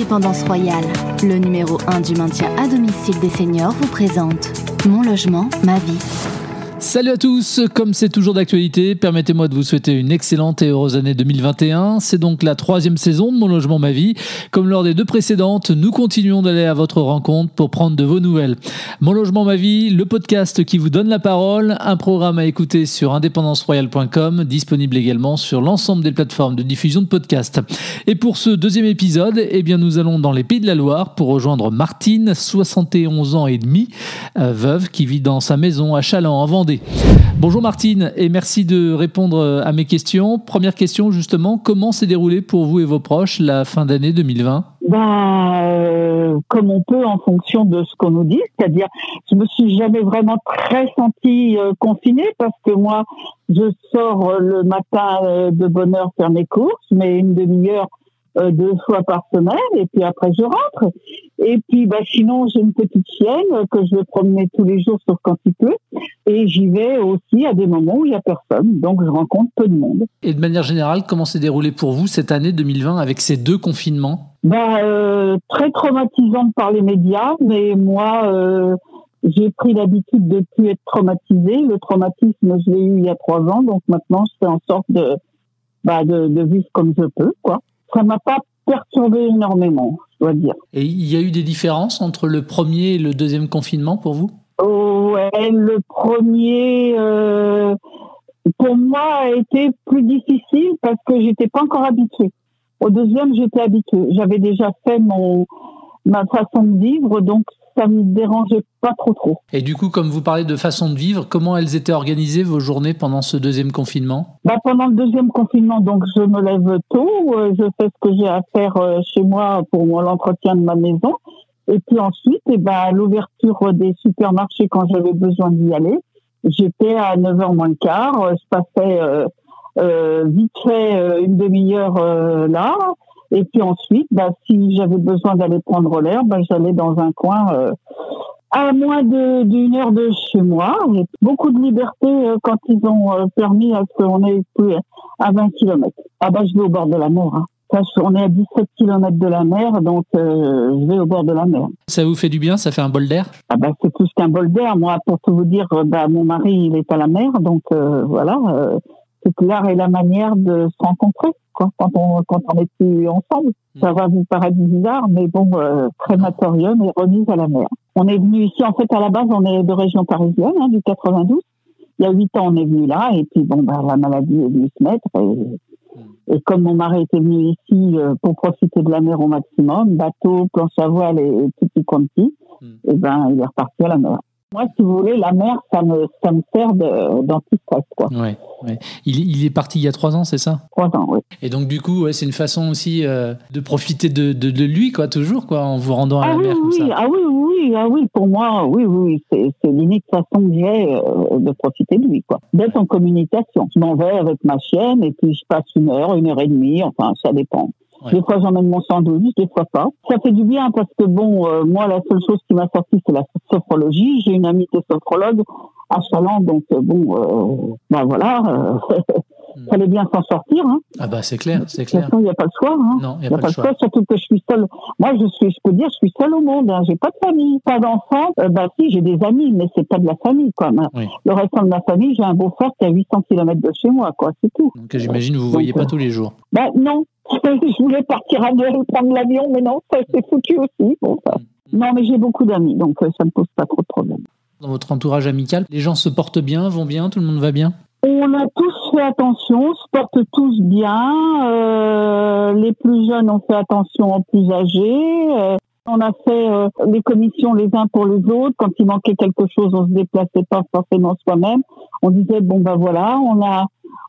Indépendance Royale, le numéro 1 du maintien à domicile des seniors, vous présente Mon logement, ma vie. Salut à tous, comme c'est toujours d'actualité, permettez-moi de vous souhaiter une excellente et heureuse année 2021. C'est donc la 3e saison de Mon logement, ma vie. Comme lors des 2 précédentes, nous continuons d'aller à votre rencontre pour prendre de vos nouvelles. Mon logement, ma vie, le podcast qui vous donne la parole, un programme à écouter sur indépendanceroyale.com, disponible également sur l'ensemble des plateformes de diffusion de podcasts. Et pour ce 2e épisode, nous allons dans les Pays de la Loire pour rejoindre Martine, 71 ans et demi, veuve qui vit dans sa maison à Challans en Vendée. Bonjour Martine et merci de répondre à mes questions. Première question justement, comment s'est déroulée pour vous et vos proches la fin d'année 2020 ? Comme on peut en fonction de ce qu'on nous dit, c'est-à-dire je me suis jamais vraiment très sentie confinée parce que moi je sors le matin de bonne heure faire mes courses, mais une demi-heure 2 fois par semaine et puis après je rentre. Et puis sinon j'ai une petite chienne que je vais promener tous les jours sauf quand il pleut et j'y vais aussi à des moments où il n'y a personne, donc je rencontre peu de monde. Et de manière générale, comment s'est déroulé pour vous cette année 2020 avec ces 2 confinements ? Très traumatisante par les médias, mais moi j'ai pris l'habitude de plus être traumatisée. Le traumatisme je l'ai eu il y a 3 ans, donc maintenant je fais en sorte de vivre comme je peux, quoi. Ça m'a pas perturbé énormément, je dois dire. Et il y a eu des différences entre le premier et le 2e confinement pour vous ? Ouais, le premier, pour moi, a été plus difficile parce que j'étais pas encore habituée. Au 2e, j'étais habituée. J'avais déjà fait ma façon de vivre, donc ça me dérangeait pas trop. Et du coup, comme vous parlez de façon de vivre, comment elles étaient organisées vos journées pendant ce 2e confinement ? Pendant le 2e confinement, donc je me lève tôt, je fais ce que j'ai à faire chez moi pour l'entretien de ma maison. Et puis ensuite, l'ouverture des supermarchés quand j'avais besoin d'y aller, j'étais à 9h moins le quart, je passais vite fait une demi-heure là. Et puis ensuite, si j'avais besoin d'aller prendre l'air, j'allais dans un coin à moins d'une heure de chez moi. Et beaucoup de liberté quand ils ont permis à ce qu'on ait plus à 20 km. Je vais au bord de la mer. Hein. On est à 17 km de la mer, donc je vais au bord de la mer. Ça vous fait du bien ? Ça fait un bol d'air ? C'est plus qu'un bol d'air. Moi, pour tout vous dire, mon mari, il est à la mer, donc c'est l'art et la manière de se rencontrer quand on est plus ensemble. Ça va vous paraître bizarre, mais crématorium et remise à la mer. On est venu ici, en fait, à la base, on est de région parisienne, du 92. Il y a 8 ans, on est venu là, et puis la maladie est venue se mettre. Et comme mon mari était venu ici pour profiter de la mer au maximum, bateau, planche à voile et petit quanti, il est reparti à la mer. Moi, si vous voulez, la mer, ça me sert d'anti-stress, quoi. Ouais. Il est parti il y a 3 ans, c'est ça ? 3 ans, oui. Et donc, du coup, c'est une façon aussi de profiter de lui, quoi, toujours, quoi, en vous rendant à la mer comme ça. Oui, pour moi, oui, c'est l'unique façon que j'ai de profiter de lui, quoi. D'être en communication. Je m'en vais avec ma chienne et puis je passe 1 heure, 1 heure et demie, enfin, ça dépend. Ouais. Des fois, j'emmène mon sandwich, des fois pas. Ça fait du bien parce que moi, la seule chose qui m'a sorti, c'est la sophrologie. J'ai une amie qui est sophrologue à Challans, donc fallait bien s'en sortir. Hein. C'est clair, c'est clair. De toute façon, il n'y a pas le choix. Hein. Non, il n'y a pas le choix. Surtout que je suis seule. Moi, je peux dire, je suis seule au monde. Hein. J'ai pas de famille, pas d'enfants. Si, j'ai des amis, mais c'est pas de la famille, quoi. Oui. Le restant de ma famille, j'ai un beau-frère qui est à 800 km de chez moi, quoi. C'est tout. Donc, j'imagine que vous ne voyez pas tous les jours. Non. Je voulais partir à Noël prendre l'avion, mais non, ça c'est foutu aussi. Non, mais j'ai beaucoup d'amis, donc ça ne pose pas trop de problèmes. Dans votre entourage amical, les gens se portent bien, vont bien, tout le monde va bien ? On a tous fait attention, se portent tous bien. Les plus jeunes ont fait attention aux plus âgés. On a fait les commissions les uns pour les autres. Quand il manquait quelque chose, on se déplaçait pas forcément soi-même. On disait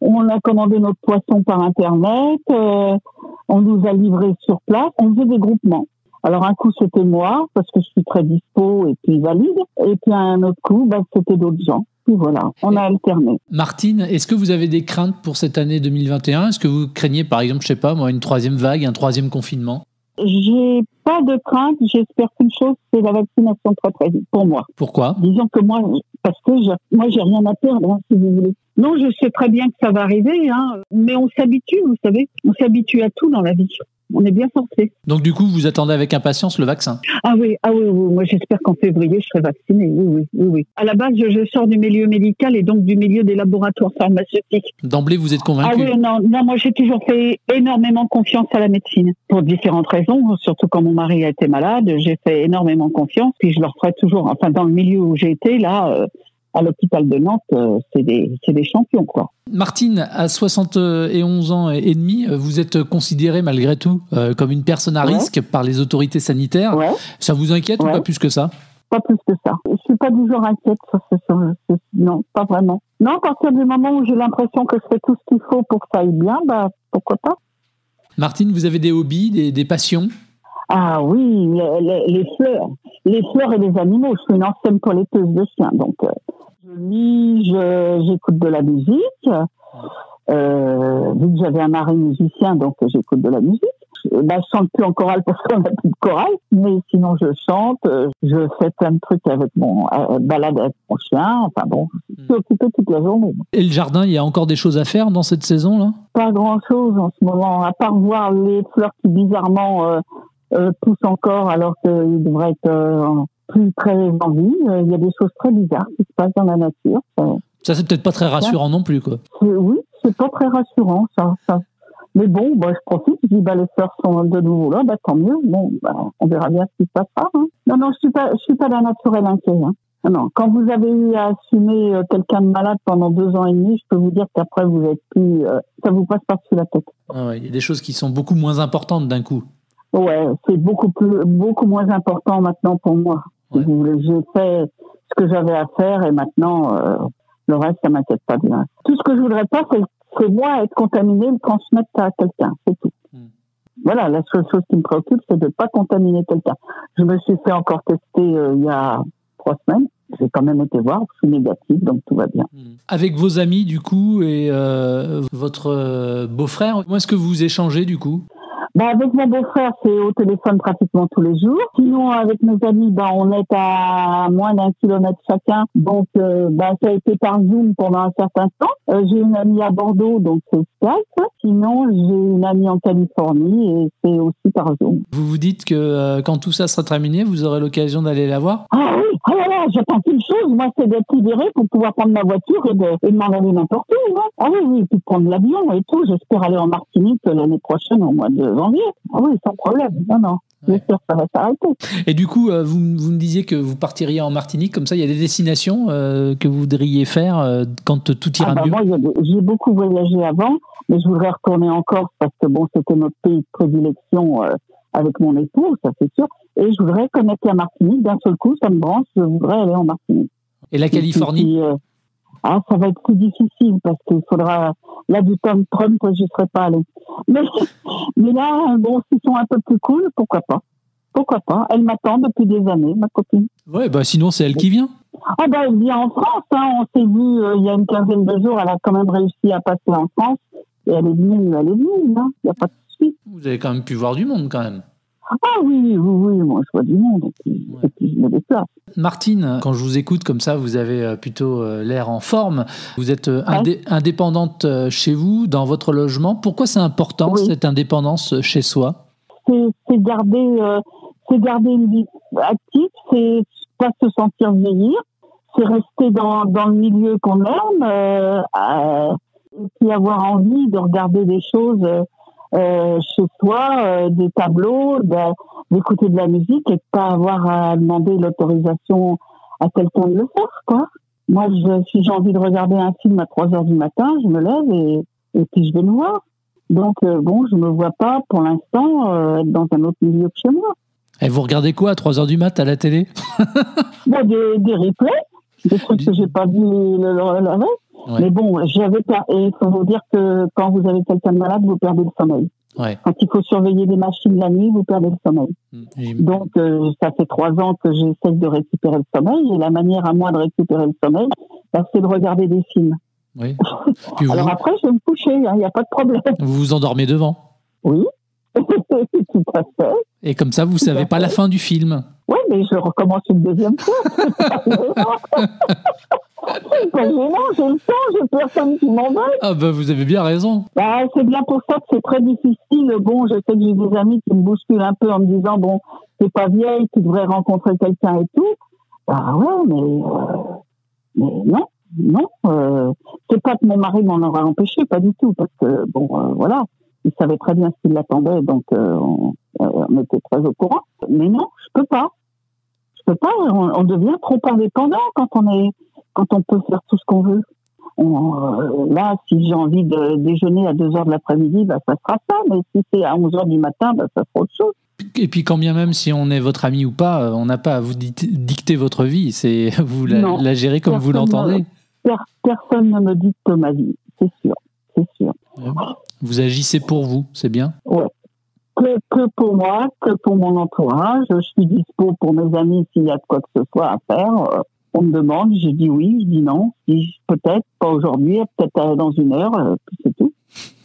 on a commandé notre poisson par Internet, on nous a livré sur place, on faisait des groupements. Alors un coup c'était moi, parce que je suis très dispo et puis valide, et puis un autre coup, c'était d'autres gens. Puis voilà, on a alterné. Martine, est-ce que vous avez des craintes pour cette année 2021 ? Est-ce que vous craignez par exemple, une 3e vague, un 3e confinement ? J'ai pas de crainte, j'espère qu'une chose, c'est la vaccination très très vite, pour moi. Pourquoi ? Disons que moi, parce que moi j'ai rien à perdre, si vous voulez. Non, je sais très bien que ça va arriver, hein, mais on s'habitue, vous savez. On s'habitue à tout dans la vie. On est bien forcé. Donc du coup, vous attendez avec impatience le vaccin? Ah oui. Moi, j'espère qu'en février, je serai vaccinée. Oui. À la base, je sors du milieu médical et donc du milieu des laboratoires pharmaceutiques. D'emblée, vous êtes convaincu? Ah oui, non, moi, j'ai toujours fait énormément confiance à la médecine. Pour différentes raisons, surtout quand mon mari a été malade, j'ai fait énormément confiance. Puis je leur ferai toujours, enfin, dans le milieu où j'ai été, là, à l'hôpital de Nantes, c'est des champions, quoi. Martine, à 71 ans et demi, vous êtes considérée malgré tout comme une personne à risque par les autorités sanitaires. Ouais. Ça vous inquiète ou pas plus que ça? Pas plus que ça. Je suis pas du genre inquiète sur ce. Non, pas vraiment. Non, à partir du moment où j'ai l'impression que je fais tout ce qu'il faut pour que ça aille bien, bah pourquoi pas. Martine, vous avez des hobbies, des passions? Ah oui, les fleurs. Les fleurs et les animaux. Je suis une ancienne toiletteuse de chiens, donc je lis, j'écoute de la musique. Vu que j'avais un mari musicien, donc j'écoute de la musique. Je chante plus en chorale parce qu'on n'a plus de chorale, mais sinon je chante, je fais plein de trucs avec mon balade avec mon chien. Enfin bon, je suis occupée toute la journée. Et le jardin, il y a encore des choses à faire dans cette saison-là? Pas grand-chose en ce moment, à part voir les fleurs qui bizarrement poussent encore alors qu'ils devraient être plus très en vie. Il y a des choses très bizarres qui se passent dans la nature. Ça, c'est peut-être pas très rassurant non plus, quoi. Oui, c'est pas très rassurant, ça. Mais bon, je profite, je dis, les fleurs sont de nouveau là, tant mieux. Bon, on verra bien ce qui se passera. Hein. Non, je suis pas d'un naturel inquiet. Hein. Non, quand vous avez eu à assumer quelqu'un de malade pendant 2 ans et demi, je peux vous dire qu'après, vous êtes plus, ça vous passe par-dessus la tête. Ah ouais, il y a des choses qui sont beaucoup moins importantes d'un coup. Ouais, c'est beaucoup moins important maintenant pour moi. Ouais. Si vous voulez, j'ai fait ce que j'avais à faire et maintenant, le reste, ça m'inquiète pas bien. Tout ce que je voudrais pas, c'est moi être contaminé et le transmettre à quelqu'un, c'est tout. Voilà, la seule chose qui me préoccupe, c'est de ne pas contaminer quelqu'un. Je me suis fait encore tester il y a 3 semaines. J'ai quand même été voir, je suis négative, donc tout va bien. Avec vos amis, du coup, et votre beau-frère, comment est-ce que vous échangez, du coup? Avec mon beau-frère, c'est au téléphone pratiquement tous les jours. Sinon, avec mes amis, on est à moins d'1 kilomètre chacun. Donc, ça a été par Zoom pendant un certain temps. J'ai une amie à Bordeaux, donc c'est Skype. Sinon, j'ai une amie en Californie et c'est aussi par Zoom. Vous vous dites que quand tout ça sera terminé, vous aurez l'occasion d'aller la voir? Ah oui, j'attends qu'une chose, moi, c'est d'être libérée pour pouvoir prendre ma voiture et de m'en aller n'importe où. Hein. Ah oui, puis prendre l'avion et tout. J'espère aller en Martinique l'année prochaine au mois de janvier. Ah oui, sans problème. Non. J'espère que ça va s'arrêter. Et du coup, vous me disiez que vous partiriez en Martinique. Comme ça, il y a des destinations que vous voudriez faire quand tout ira mieux? Moi, j'ai beaucoup voyagé avant, mais je voudrais retourner en Corse parce que c'était notre pays de prédilection avec mon époux, ça c'est sûr. Et je voudrais connaître la Martinique. D'un seul coup, ça me branche, je voudrais aller en Martinique. Et la Californie? Ça va être plus difficile parce qu'il faudra... Là, du Trump, je ne serais pas allée. Mais là, s'ils sont un peu plus cool, pourquoi pas? Pourquoi pas? Elle m'attend depuis des années, ma copine. Ouais, sinon, c'est elle qui vient. Elle vient en France. Hein. On s'est vu il y a une quinzaine de jours. Elle a quand même réussi à passer en France. Et elle est venue. Hein. Il n'y a pas de souci. Vous avez quand même pu voir du monde, quand même. Ah oui, moi je vois du monde et puis je me déplace. Martine, quand je vous écoute comme ça, vous avez plutôt l'air en forme. Vous êtes indépendante chez vous, dans votre logement. Pourquoi c'est important, cette indépendance chez soi? C'est garder une vie active, c'est pas se sentir vieillir, c'est rester dans le milieu qu'on aime, et puis avoir envie de regarder des choses chez soi, des tableaux, d'écouter de la musique et de pas avoir à demander l'autorisation à quelqu'un de le faire, quoi. Moi, si j'ai envie de regarder un film à 3h du matin, je me lève et puis je vais le voir. Donc, je me vois pas, pour l'instant, être dans un autre milieu que chez moi. Et vous regardez quoi à 3h du mat à la télé? Des replays, des trucs que j'ai pas vu la veille. Ouais. Mais et il faut vous dire que quand vous avez quelqu'un de malade, vous perdez le sommeil. Ouais. Quand il faut surveiller des machines la nuit, vous perdez le sommeil. Donc, ça fait 3 ans que j'essaie de récupérer le sommeil. Et la manière à moi de récupérer le sommeil, c'est de regarder des films. Oui. Alors après, je vais me coucher, il n'y a pas de problème. Vous vous endormez devant? Oui, tout à fait. Et comme ça, vous ne savez pas la fin du film? Oui, mais je recommence une deuxième fois. C'est pas gênant, je le sens, j'ai personne qui m'embête. Ah bah vous avez bien raison. Bah, c'est bien pour ça que c'est très difficile. Bon, je sais que j'ai des amis qui me bousculent un peu en me disant, bon, t'es pas vieille, tu devrais rencontrer quelqu'un et tout. Bah ouais, mais non. C'est pas que mon mari m'en aurait empêché, pas du tout, parce que, bon, voilà, il savait très bien ce qui l'attendait, donc on était très au courant. Mais non, je peux pas. On devient trop indépendant quand on peut faire tout ce qu'on veut. Là, si j'ai envie de déjeuner à 2h de l'après-midi, bah, ça sera ça. Mais si c'est à 11h du matin, bah, ça sera autre chose. Et puis quand bien même si on est votre ami ou pas, on n'a pas à vous dicter votre vie. C'est vous la gérez comme vous l'entendez. Personne ne me dicte ma vie, c'est sûr. Vous agissez pour vous, c'est bien. Ouais. Que pour moi, que pour mon entourage. Je suis dispo pour mes amis s'il y a de quoi que ce soit à faire. On me demande, je dis oui, je dis non. Je dis peut-être, pas aujourd'hui, peut-être dans 1 heure, puis c'est tout.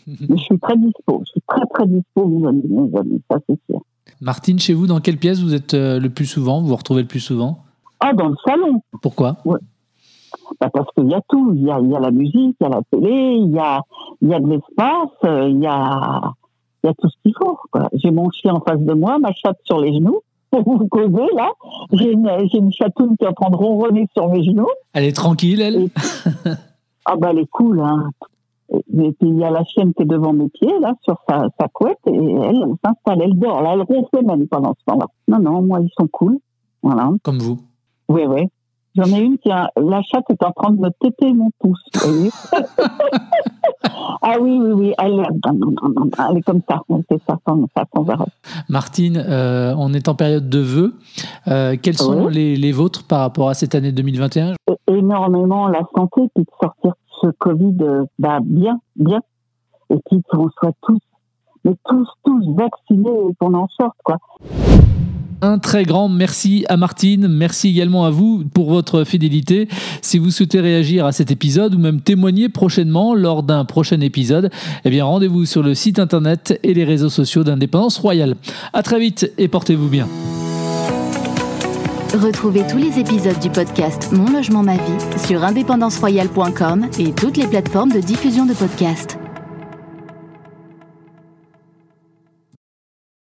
Mais je suis très dispo. Je suis très, très dispo, mes amis, ça c'est sûr. Martine, chez vous, dans quelle pièce vous êtes le plus souvent, vous vous retrouvez le plus souvent? Ah, dans le salon. Pourquoi? Ouais. Bah parce qu'il y a tout. Il y a la musique, il y a la télé, il y a de l'espace, il y a tout ce qu'il faut, quoi. J'ai mon chien en face de moi, ma chatte sur les genoux. Pour vous causer, là. J'ai une chatoune qui est en train de ronronner sur mes genoux. Elle est tranquille, elle? Ah bah elle est cool, hein. Et puis il y a la chienne qui est devant mes pieds, là, sur sa couette, et elle s'installe, elle dort, là, elle ronfle même pendant ce temps-là. Non, moi, ils sont cool. Voilà. Comme vous. Oui. J'en ai une la chatte est en train de me téter mon pouce, vous voyez. Ah oui, elle est comme ça, c'est ça, sans arrêt. Martine, on est en période de vœux. Quels sont les vôtres par rapport à cette année 2021? Énormément la santé, puis de sortir de ce Covid bien. Et puis qu'on soit tous vaccinés et qu'on en sorte, quoi. Un très grand merci à Martine, merci également à vous pour votre fidélité. Si vous souhaitez réagir à cet épisode ou même témoigner prochainement lors d'un prochain épisode, eh bien rendez-vous sur le site internet et les réseaux sociaux d'Indépendance Royale. À très vite et portez-vous bien. Retrouvez tous les épisodes du podcast Mon Logement Ma Vie sur indépendanceroyale.com et toutes les plateformes de diffusion de podcasts.